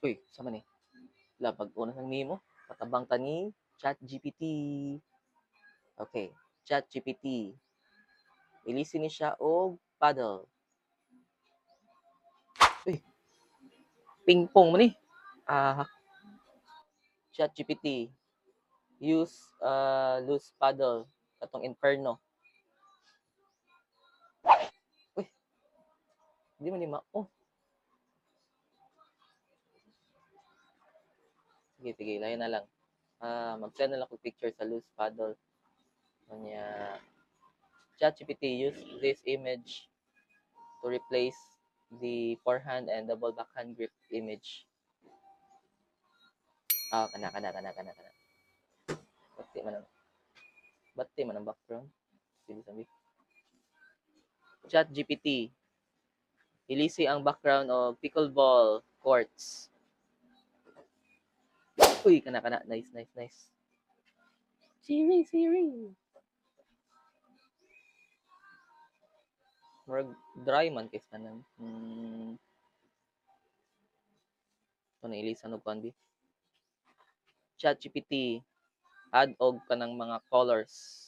Uy, sama ni. Labag una ng nimo. Patabang tani ChatGPT. Okay, ChatGPT. Ilisin ni siya og paddle. Uy, ping-pong mo ni. ChatGPT. Use loose paddle katong Inferno. Uy, di man ni oh. Sige, layan na lang. Mag-send na lang ko picture sa loose paddle. Kanya, ChatGPT, use this image to replace the forehand and double backhand grip image. Kana. Bati man ang background. Sige sabi. ChatGPT, ilisi ang background of pickleball courts. Uy, kana. Nice. Siri. Murag dry man kay kanan. Ito na ilisan og kuan ChatGPT, add og kanang mga colors.